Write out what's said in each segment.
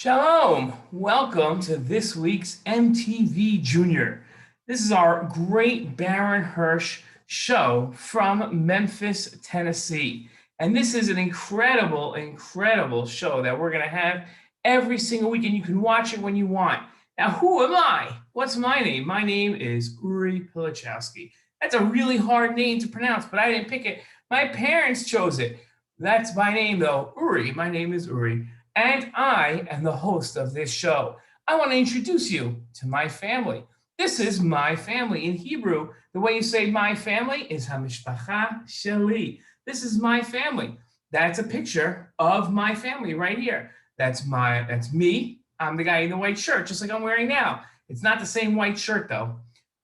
Shalom! Welcome to this week's MTV Junior. This is our great Baron Hirsch show from Memphis, Tennessee. And this is an incredible, incredible show that we're going to have every single week, and you can watch it when you want. Now, who am I? What's my name? My name is Uri Pilichowski. That's a really hard name to pronounce, but I didn't pick it. My parents chose it. That's my name, though. Uri. My name is Uri. And I am the host of this show. I want to introduce you to my family. This is my family. In Hebrew, the way you say my family is Hamishpacha Sheli. This is my family. That's a picture of my family right here. That's me. I'm the guy in the white shirt, just like I'm wearing now. It's not the same white shirt, though.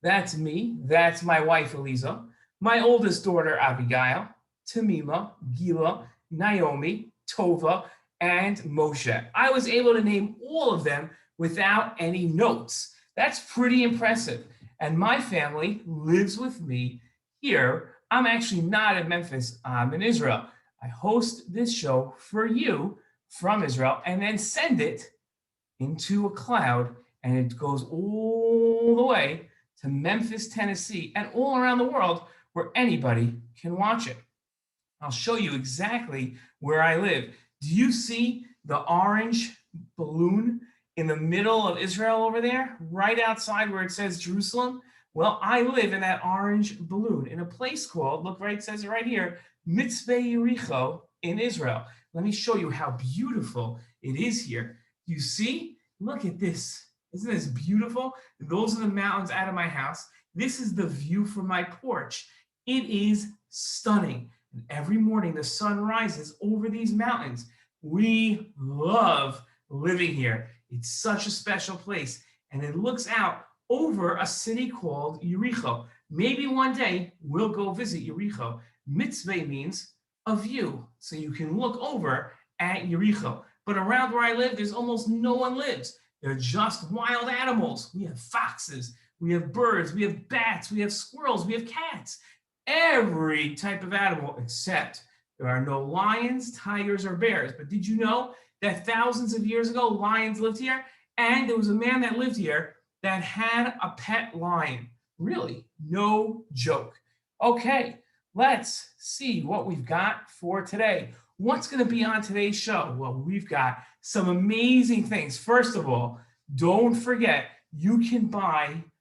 That's me. That's my wife, Eliza. My oldest daughter, Abigail. Tamima, Gila, Naomi, Tova, and Moshe. I was able to name all of them without any notes. That's pretty impressive. And my family lives with me here. I'm actually not in Memphis, I'm in Israel. I host this show for you from Israel and then send it into a cloud, and it goes all the way to Memphis, Tennessee, and all around the world where anybody can watch it. I'll show you exactly where I live. Do you see the orange balloon in the middle of Israel over there, right outside where it says Jerusalem? Well, I live in that orange balloon in a place called, look right, it says it right here, Mitzvah Yericho in Israel. Let me show you how beautiful it is here. You see? Look at this. Isn't this beautiful? Those are the mountains out of my house. This is the view from my porch. It is stunning. And every morning the sun rises over these mountains. We love living here. It's such a special place. And it looks out over a city called Yericho. Maybe one day we'll go visit Yericho. Mitzvah means a view. So you can look over at Yericho. But around where I live, there's almost no one lives. They're just wild animals. We have foxes, we have birds, we have bats, we have squirrels, we have cats. Every type of animal except there are no lions, tigers, or bears. But did you know that thousands of years ago, lions lived here? And there was a man that lived here that had a pet lion. Really, no joke. Okay, let's see what we've got for today. What's going to be on today's show? Well, we've got some amazing things. First of all, don't forget, you can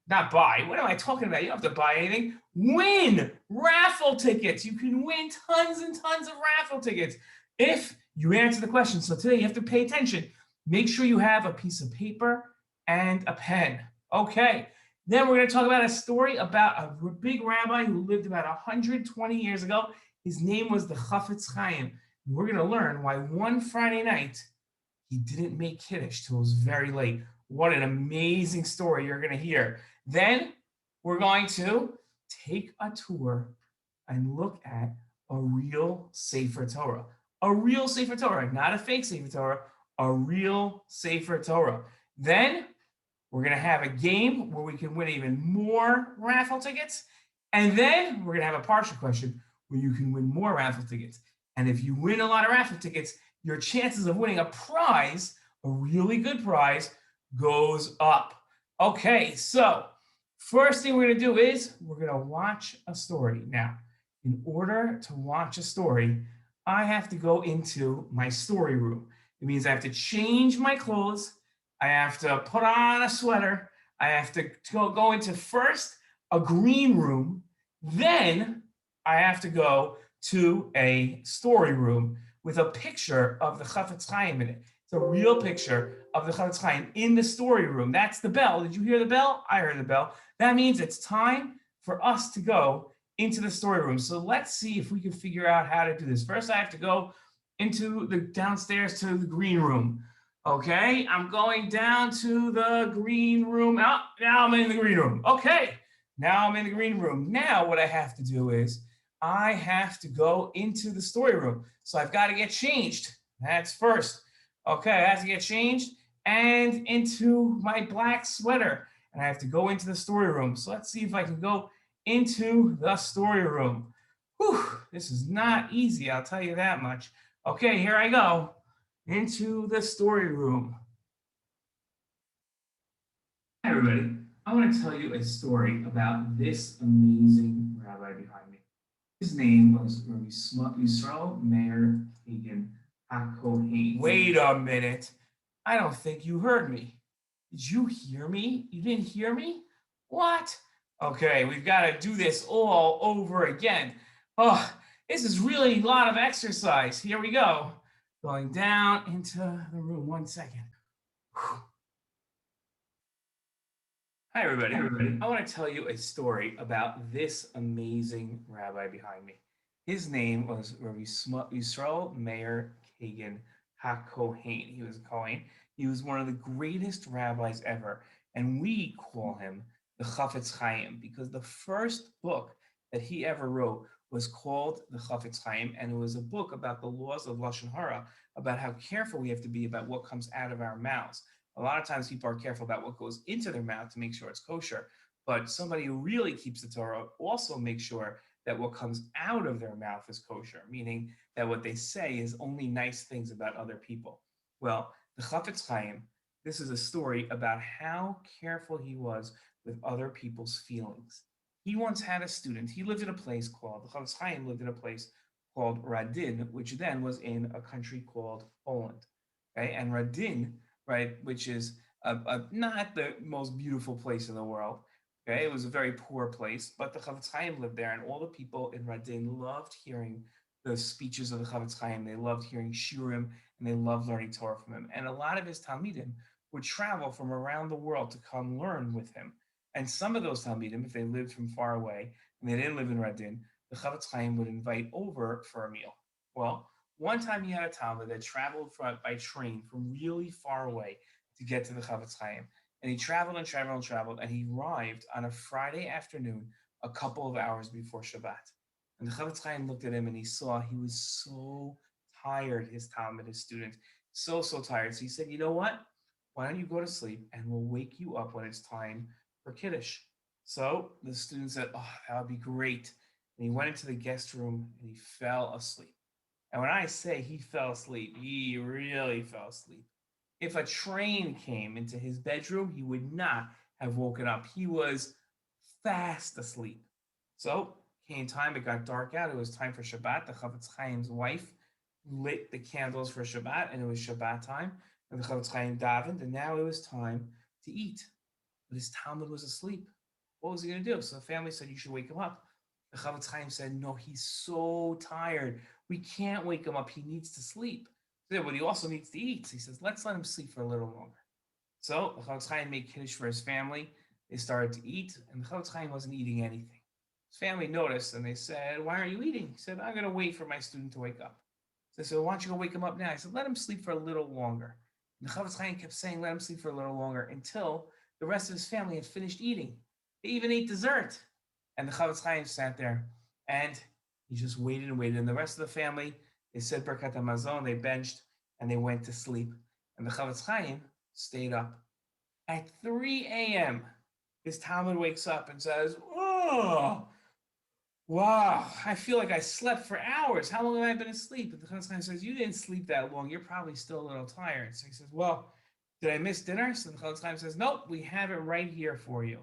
not buy, what am I talking about? You don't have to buy anything. Win raffle tickets. You can win tons and tons of raffle tickets if you answer the question. So today you have to pay attention. Make sure you have a piece of paper and a pen. Okay. Then we're going to talk about a story about a big rabbi who lived about 120 years ago. His name was the Chafetz Chaim. And we're going to learn why one Friday night he didn't make Kiddush till it was very late. What an amazing story you're going to hear. Then we're going to take a tour and look at a real Sefer Torah. A real Sefer Torah, not a fake Sefer Torah, a real Sefer Torah. Then we're going to have a game where we can win even more raffle tickets. And then we're going to have a partial question where you can win more raffle tickets. And if you win a lot of raffle tickets, your chances of winning a prize, a really good prize, goes up. Okay, so first thing we're going to do is we're going to watch a story. Now, in order to watch a story, I have to go into my story room. It means I have to change my clothes. I have to put on a sweater. I have to go into first a green room. Then I have to go to a story room with a picture of the Chafetz Chaim in it. It's a real picture of the Chafetz Chaim in the story room. That's the bell. Did you hear the bell? I heard the bell. That means it's time for us to go into the story room. So let's see if we can figure out how to do this. First, I have to go into the downstairs to the green room. Okay, I'm going down to the green room. Oh, now I'm in the green room. Okay, now I'm in the green room. Now what I have to do is I have to go into the story room. So I've got to get changed. That's first. Okay, I have to get changed and into my black sweater. And I have to go into the story room. So let's see if I can go into the story room. Whew, this is not easy, I'll tell you that much. Okay, here I go. Into the story room. everybody. I want to tell you a story about this amazing rabbi behind me. His name was Rabbi Yisrael Meir Hagen HaKohen. Wait a minute. I don't think you heard me. Did you hear me? You didn't hear me? What? Okay, we've got to do this all over again. Oh, this is really a lot of exercise. Here we go. Going down into the room. 1 second. Whew. Hi, everybody. I want to tell you a story about this amazing rabbi behind me. His name was Rabbi Yisrael Meir Kagan HaKohen. He was a Kohen. He was one of the greatest rabbis ever. And we call him the Chafetz Chaim because the first book that he ever wrote was called the Chafetz Chaim. And it was a book about the laws of Lashon Hara, about how careful we have to be about what comes out of our mouths. A lot of times people are careful about what goes into their mouth to make sure it's kosher. But somebody who really keeps the Torah also makes sure that what comes out of their mouth is kosher, meaning that what they say is only nice things about other people. Well, the Chafetz Chaim, this is a story about how careful he was with other people's feelings. He once had a student, he lived in a place called, the Chafetz Chaim lived in a place called Radin, which then was in a country called Poland. Okay? And Radin, right, which is not the most beautiful place in the world. Okay, it was a very poor place, but the Chafetz Chaim lived there, and all the people in Radin loved hearing the speeches of the Chafetz Chaim. They loved hearing shiurim, and they loved learning Torah from him. And a lot of his talmidim would travel from around the world to come learn with him. And some of those talmidim, if they lived from far away and they didn't live in Radin, the Chafetz Chaim would invite over for a meal. Well, one time he had a talmid that traveled by train from really far away to get to the Chafetz Chaim. And he traveled and traveled and traveled, and he arrived on a Friday afternoon, a couple of hours before Shabbat. And the Chafetz Chaim looked at him and he saw he was so tired, his talmid, his student, so tired. So he said, you know what? Why don't you go to sleep and we'll wake you up when it's time for Kiddush. So the student said, oh, that would be great. And he went into the guest room and he fell asleep. And when I say he fell asleep, he really fell asleep. If a train came into his bedroom, he would not have woken up. He was fast asleep. So came time, it got dark out. It was time for Shabbat. The Chafetz Chaim's wife lit the candles for Shabbat, and it was Shabbat time. And the Chafetz Chaim davened, and now it was time to eat. But his talmid was asleep. What was he going to do? So the family said, you should wake him up. The Chafetz Chaim said, no, he's so tired. We can't wake him up. He needs to sleep. So, but he also needs to eat. So he says, let's let him sleep for a little longer. So the Chafetz Chaim made Kiddush for his family. They started to eat, and the Chafetz Chaim wasn't eating anything. His family noticed, and they said, why aren't you eating? He said, I'm going to wait for my student to wake up. So they said, why don't you go wake him up now? He said, let him sleep for a little longer. And the Chafetz Chaim kept saying, let him sleep for a little longer until the rest of his family had finished eating. They even ate dessert. And the Chafetz Chaim sat there, and he just waited and waited. And the rest of the family, they said Birkat HaMazon, they benched, and they went to sleep. And the Chafetz Chaim stayed up. At 3 a.m., his talmid wakes up and says, oh, wow, I feel like I slept for hours. How long have I been asleep? And the Chafetz Chaim says, you didn't sleep that long. You're probably still a little tired. So he says, well, did I miss dinner? So the Chafetz Chaim says, nope, we have it right here for you.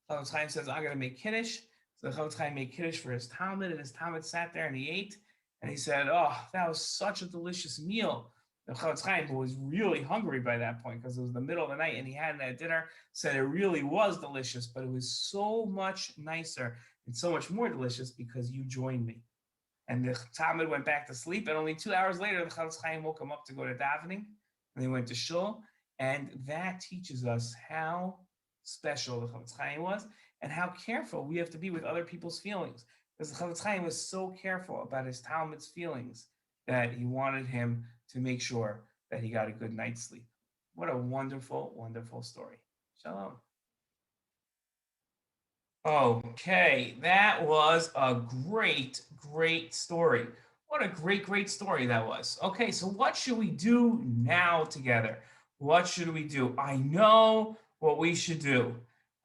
The Chafetz Chaim says, I'm going to make Kiddush. So the Chafetz Chaim made Kiddush for his talmid, and his talmid sat there and he ate. And he said, oh, that was such a delicious meal. The Chafetz Chaim, who was really hungry by that point because it was the middle of the night and he hadn't had dinner, said it really was delicious, but it was so much nicer and so much more delicious because you joined me. And the talmid went back to sleep, and only 2 hours later, the Chafetz Chaim woke him up to go to davening, and they went to shul. And that teaches us how special the Chafetz Chaim was and how careful we have to be with other people's feelings. Because the Chafetz Chaim was so careful about his talmid's feelings that he wanted him to make sure that he got a good night's sleep. What a wonderful, wonderful story. Shalom. Okay, that was a great, great story. What a great, great story that was. Okay, so what should we do now together? What should we do? I know what we should do.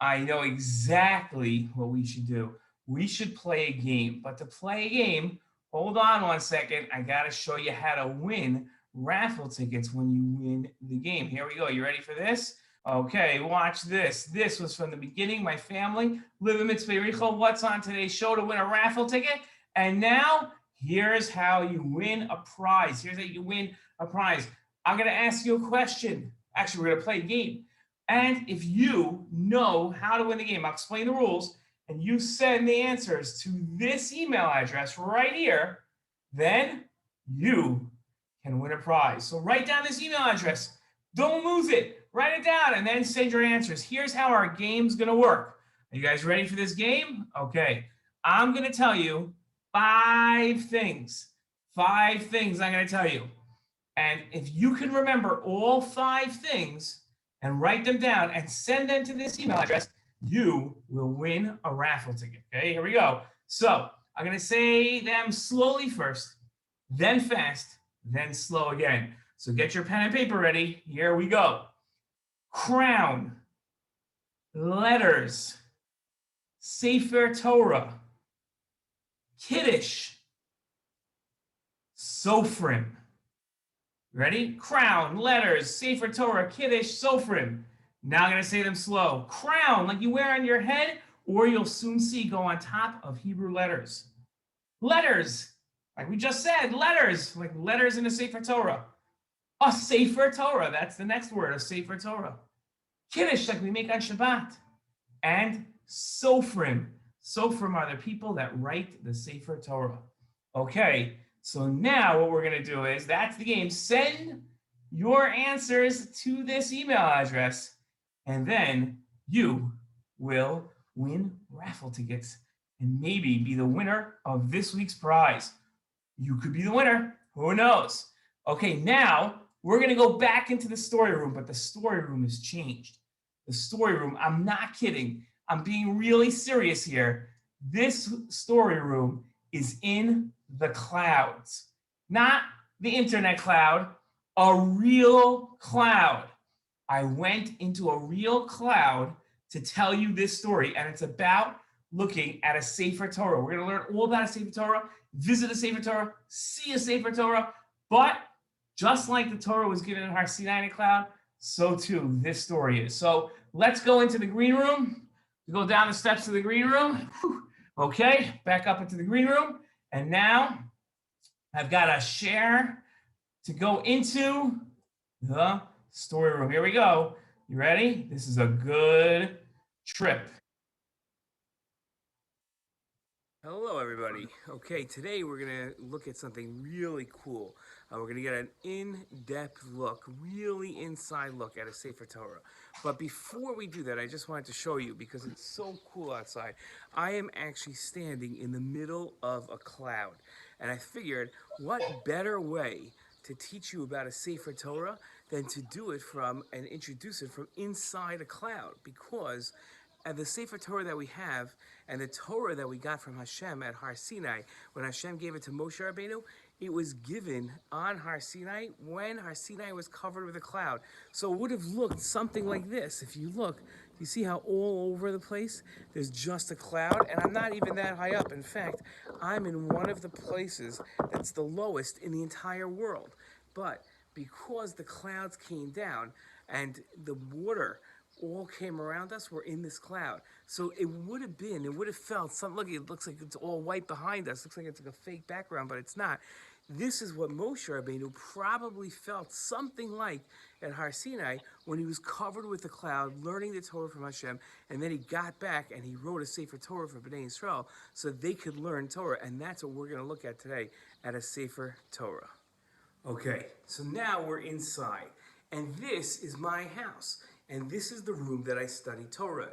I know exactly what we should do. We should play a game. But to play a game, hold on 1 second. I got to show you how to win raffle tickets when you win the game. Here we go. You ready for this? Okay, watch this. This was from the beginning. My family live in Mitzvah Yericho. What's on today's show to win a raffle ticket? And now here's how you win a prize. Here's how you win a prize. I'm going to ask you a question. Actually, we're going to play a game. And if you know how to win the game, I'll explain the rules, and you send the answers to this email address right here, then you can win a prize. So write down this email address. Don't lose it. Write it down and then send your answers. Here's how our game's going to work. Are you guys ready for this game? Okay. I'm going to tell you 5 things. 5 things I'm going to tell you. And if you can remember all 5 things and write them down and send them to this email address, you will win a raffle ticket. Okay, here we go. So I'm going to say them slowly first, then fast, then slow again. So get your pen and paper ready. Here we go. Crown, letters, Sefer Torah, Kiddush, Sofrim. Ready? Crown, letters, Sefer Torah, Kiddush, Sofrim. Now I'm going to say them slow. Crown, like you wear on your head, or you'll soon see go on top of Hebrew letters. Letters, like we just said, letters, like letters in the Sefer Torah. A Sefer Torah, that's the next word, a Sefer Torah. Kiddush, like we make on Shabbat. And Sofrim. Sofrim are the people that write the Sefer Torah. Okay, so now what we're going to do is, that's the game. Send your answers to this email address, and then you will win raffle tickets and maybe be the winner of this week's prize. You could be the winner. Who knows? Okay, now we're going to go back into the story room, but the story room has changed. The story room, I'm not kidding. I'm being really serious here. This story room is in the clouds, not the internet cloud, a real cloud. I went into a real cloud to tell you this story, and it's about looking at a Sefer Torah. We're going to learn all about a Sefer Torah, visit a Sefer Torah, see a Sefer Torah, but just like the Torah was given in Har Sinai in a cloud, so too this story is. So let's go into the green room. We go down the steps to the green room. Okay, back up into the green room. And now I've got a share to go into the story room. Here we go. You ready? This is a good trip. Hello, everybody. Okay, today we're going to look at something really cool. We're going to get an in-depth look, really inside look at a Sefer Torah. But before we do that, I just wanted to show you, because it's so cool outside, I am actually standing in the middle of a cloud. And I figured, what better way to teach you about a Sefer Torah than to do it from and introduce it from inside a cloud, because the Sefer Torah that we have and the Torah that we got from Hashem at Har Sinai, when Hashem gave it to Moshe Rabbeinu, it was given on Har Sinai when Har Sinai was covered with a cloud. So it would have looked something like this. If you look, you see how all over the place there's just a cloud, and I'm not even that high up. In fact, I'm in one of the places that's the lowest in the entire world. But because the clouds came down and the water all came around us, we're in this cloud. So it would have felt something. Look, it looks like it's all white behind us. Looks like it's like a fake background, but it's not. This is what Moshe Rabbeinu probably felt something like at Har Sinai when he was covered with the cloud, learning the Torah from Hashem, and then he got back and he wrote a Sefer Torah for Bnei Yisrael so they could learn Torah, and that's what we're going to look at today at a Sefer Torah. Okay, so now we're inside, and this is my house. And this is the room that I study Torah.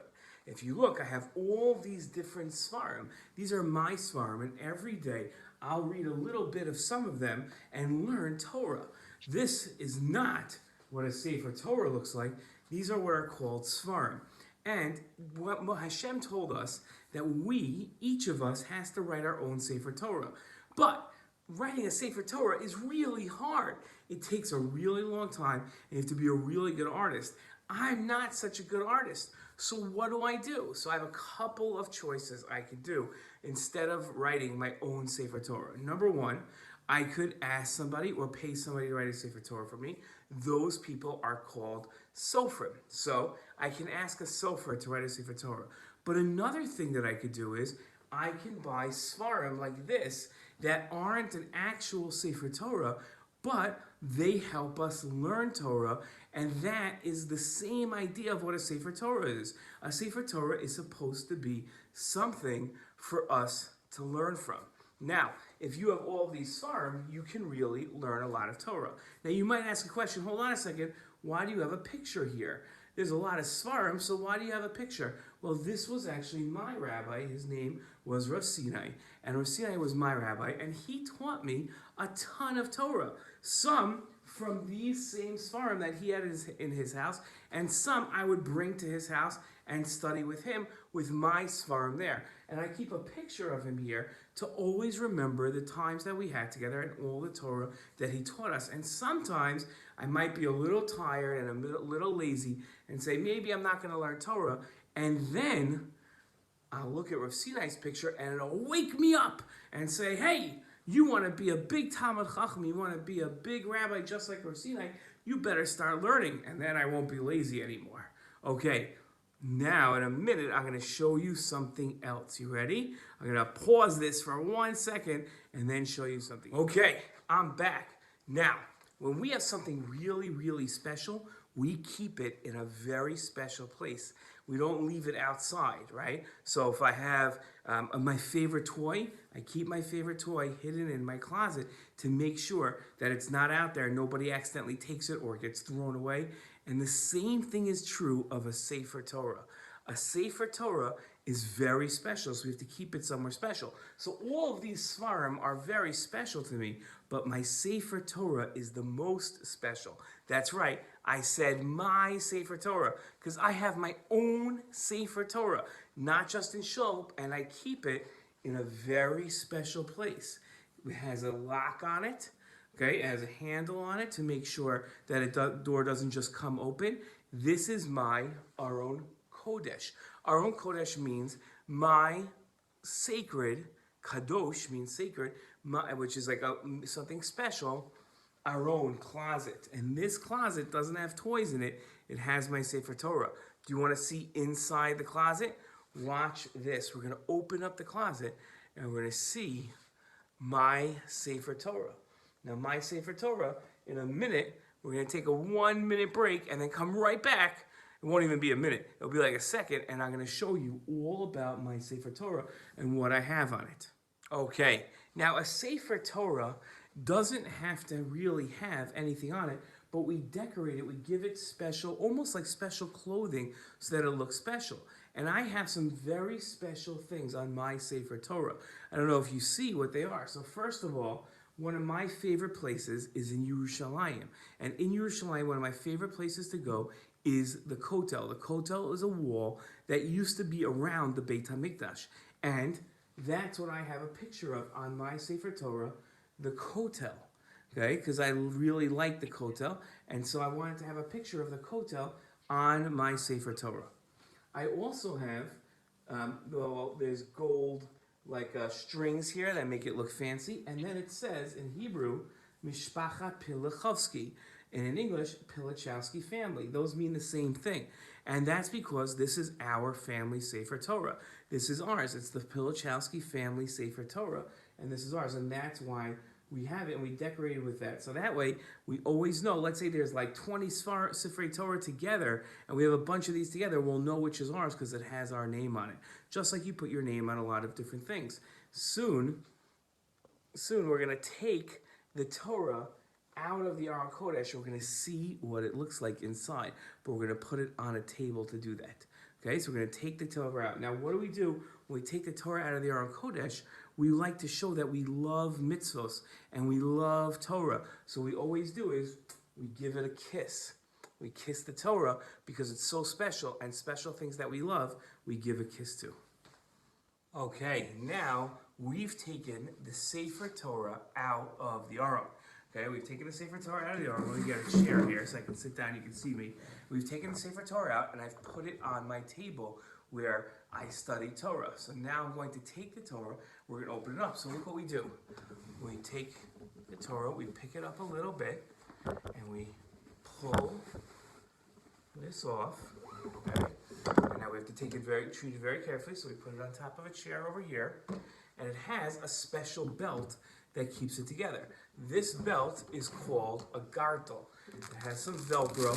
If you look, I have all these different svarim. These are my svarim, and every day I'll read a little bit of some of them and learn Torah. This is not what a Sefer Torah looks like. These are what are called svarim. And what Hashem told us, that we, each of us, has to write our own Sefer Torah. But writing a Sefer Torah is really hard. It takes a really long time, and you have to be a really good artist. I'm not such a good artist. So what do? So I have a couple of choices I could do instead of writing my own Sefer Torah. Number one, I could ask somebody or pay somebody to write a Sefer Torah for me. those people are called sofrim. So I can ask a sofer to write a Sefer Torah. But another thing that I could do is I can buy svarim like this that aren't an actual Sefer Torah, but they help us learn Torah, and that is the same idea of what a Sefer Torah is. A Sefer Torah is supposed to be something for us to learn from. Now, if you have all these svarim, you can really learn a lot of Torah. Now, you might ask a question, hold on a second, why do you have a picture here? There's a lot of svarim, so why do you have a picture? Well, this was actually my rabbi. His name was Rav Sinai, and Rav Sinai was my rabbi, and he taught me a ton of Torah. Some from these same svarim that he had in his house, and some I would bring to his house and study with him with my svarim there. And I keep a picture of him here to always remember the times that we had together and all the Torah that he taught us. And sometimes I might be a little tired and a little lazy and say, maybe I'm not going to learn Torah. And then I'll look at Rav Sinai's picture and it'll wake me up and say, hey, you want to be a big Talmid Chacham, you want to be a big rabbi just like Rav Sinai, you better start learning, and then I won't be lazy anymore. Okay, now in a minute I'm going to show you something else. You ready? I'm going to pause this for 1 second and then show you something. Okay, I'm back. Now, when we have something really, really special, we keep it in a very special place. We don't leave it outside, right? So if I have my favorite toy, I keep my favorite toy hidden in my closet to make sure that it's not out there, nobody accidentally takes it or gets thrown away. And the same thing is true of a Sefer Torah. A Sefer Torah is very special, so we have to keep it somewhere special. So all of these svarim are very special to me, but my Sefer Torah is the most special. That's right, I said my Sefer Torah, because I have my own Sefer Torah, not just in shul, and I keep it in a very special place. It has a lock on it. Okay, it has a handle on it to make sure that the door doesn't just come open. This is my Aron Kodesh. Aron Kodesh means my sacred, Kadosh means sacred, which is like something special, Aron, closet. And this closet doesn't have toys in it. It has my Sefer Torah. Do you want to see inside the closet? Watch this. We're going to open up the closet and we're going to see my Sefer Torah. Now, my Sefer Torah, in a minute, we're going to take a 1 minute break and then come right back. It won't even be a minute. It'll be like a second, and I'm going to show you all about my Sefer Torah and what I have on it. Okay, now a Sefer Torah doesn't have to really have anything on it, but we decorate it, we give it special, almost like special clothing so that it looks special. And I have some very special things on my Sefer Torah. I don't know if you see what they are. So first of all, one of my favorite places is in Yerushalayim. And in Yerushalayim, one of my favorite places to go is the Kotel. The Kotel is a wall that used to be around the Beit HaMikdash. And that's what I have a picture of on my Sefer Torah, the Kotel. Okay, because I really like the Kotel. And so I wanted to have a picture of the Kotel on my Sefer Torah. I also have, there's gold strings here that make it look fancy, and then it says in Hebrew, Mishpacha Pilechovsky, and in English, Pilachowski family. Those mean the same thing, and that's because this is our family Sefer Torah. This is ours. It's the Pilachowski family Sefer Torah, and this is ours, and that's why we have it, and we decorate it with that. So that way, we always know, let's say there's like 20 Sefer Torah together, and we have a bunch of these together, we'll know which is ours because it has our name on it. Just like you put your name on a lot of different things. Soon we're going to take the Torah out of the Aron Kodesh, and we're going to see what it looks like inside, but we're going to put it on a table to do that. Okay, so we're going to take the Torah out. Now, what do? When we take the Torah out of the Aron Kodesh, we like to show that we love mitzvos and we love Torah. So what we always do is we give it a kiss. We kiss the Torah because it's so special, and special things that we love, we give a kiss to. Okay, now we've taken the Sefer Torah out of the Aron. Okay, we've taken the Sefer Torah out of the Aron. Let me get a chair here so I can sit down, you can see me. We've taken the Sefer Torah out and I've put it on my table where I study Torah. So now I'm going to take the Torah, we're going to open it up. So look what we do. We take the Torah, we pick it up a little bit, and we pull this off, okay? And now we have to treat it very carefully. So we put it on top of a chair over here, and it has a special belt that keeps it together. This belt is called a gartel. It has some Velcro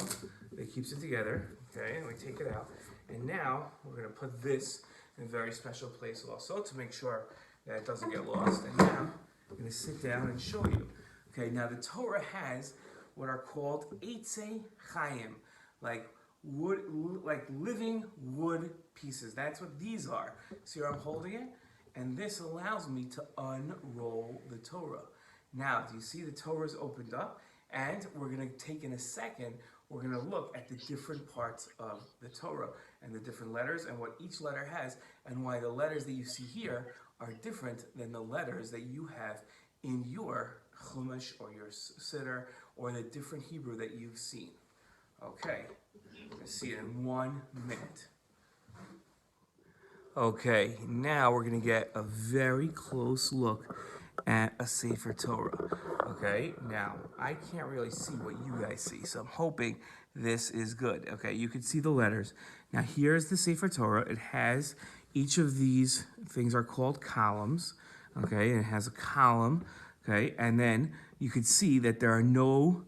that keeps it together, okay? And we take it out. And now we're gonna put this in a very special place also to make sure that it doesn't get lost. And now I'm gonna sit down and show you. Okay, now the Torah has what are called Eitzei Chaim, like wood, like living wood pieces. That's what these are. See how I'm holding it? And this allows me to unroll the Torah. Now, do you see the Torah is opened up? And we're going to take in a second, we're going to look at the different parts of the Torah and the different letters and what each letter has and why the letters that you see here are different than the letters that you have in your Chumash or your Siddur or the different Hebrew that you've seen. Okay, let's see it in 1 minute. Okay, now we're going to get a very close look at a Sefer Torah. Okay, now I can't really see what you guys see, so I'm hoping this is good. Okay, you can see the letters. Now here's the Sefer Torah. It has each of these things are called columns. Okay, and it has a column. Okay, and then you can see that there are no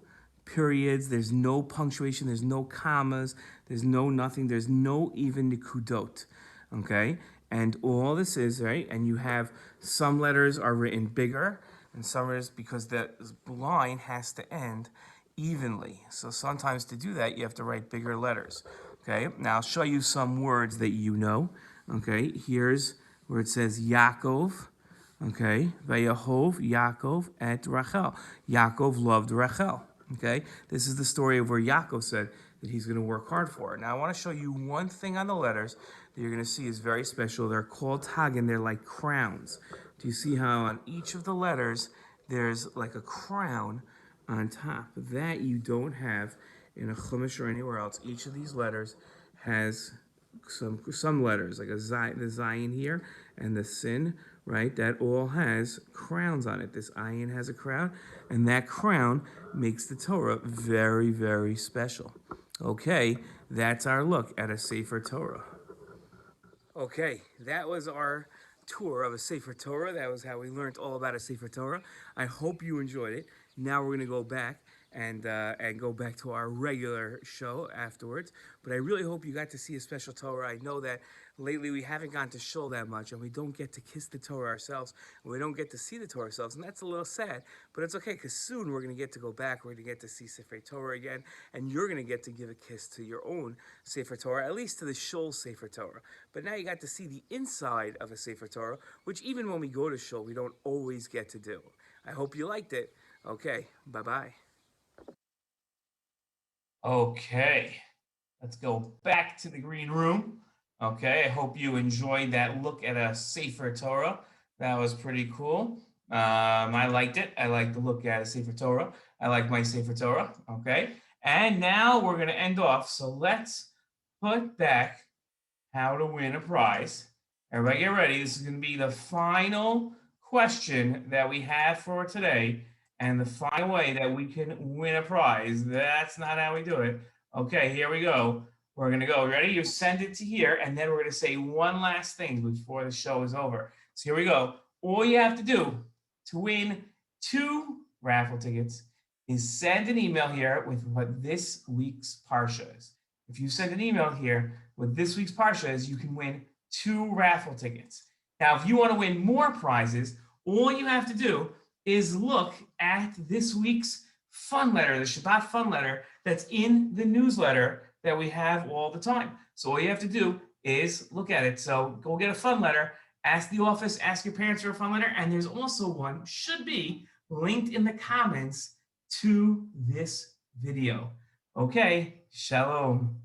periods, there's no punctuation, there's no commas, there's no nothing, there's no even nikudot. Okay, and all this is, right, and you have some letters are written bigger and some letters because the line has to end evenly. So sometimes to do that, you have to write bigger letters. Okay, now I'll show you some words that you know. Okay, here's where it says Yaakov. Okay, Vayahov Yaakov et Rachel. Yaakov loved Rachel. Okay, this is the story of where Yaakov said that he's going to work hard for her. Now I want to show you one thing on the letters that you're going to see is very special. They're called tagin. They're like crowns. Do you see how on each of the letters there's like a crown on top? That you don't have in a Chumash or anywhere else. Each of these letters has some letters, like the Zayin here and the Sin, right? That all has crowns on it. This ayin has a crown, and that crown makes the Torah very, very special. Okay, that's our look at a Sefer Torah. Okay, that was our tour of a Sefer Torah. That was how we learned all about a Sefer Torah. I hope you enjoyed it. Now we're going to go back and go back to our regular show afterwards. But I really hope you got to see a special Torah. I know that lately we haven't gone to shul that much, and we don't get to kiss the Torah ourselves, and we don't get to see the Torah ourselves, and that's a little sad. But it's okay, because soon we're going to get to go back. We're going to get to see Sefer Torah again, and you're going to get to give a kiss to your own Sefer Torah, at least to the shul Sefer Torah. But now you got to see the inside of a Sefer Torah, which even when we go to shul, we don't always get to do. I hope you liked it. Okay, bye-bye. Okay, let's go back to the green room. Okay, I hope you enjoyed that look at a Sefer Torah. That was pretty cool. I liked it. I like the look at a Sefer Torah. I like my Sefer Torah. Okay, and now we're going to end off. So let's put back how to win a prize. Everybody get ready. This is going to be the final question that we have for today. And the final way that we can win a prize. That's not how we do it. Okay, here we go. We're going to go. Ready? You send it to here, and then we're going to say one last thing before the show is over. So here we go. All you have to do to win 2 raffle tickets is send an email here with what this week's Parsha is. If you send an email here with this week's Parsha is, you can win 2 raffle tickets. Now, if you want to win more prizes, all you have to do is look at this week's fun letter, the Shabbat fun letter that's in the newsletter that we have all the time. So all you have to do is look at it. So go get a fun letter, ask the office, ask your parents for a fun letter, and there's also one, should be, linked in the comments to this video. Okay, shalom.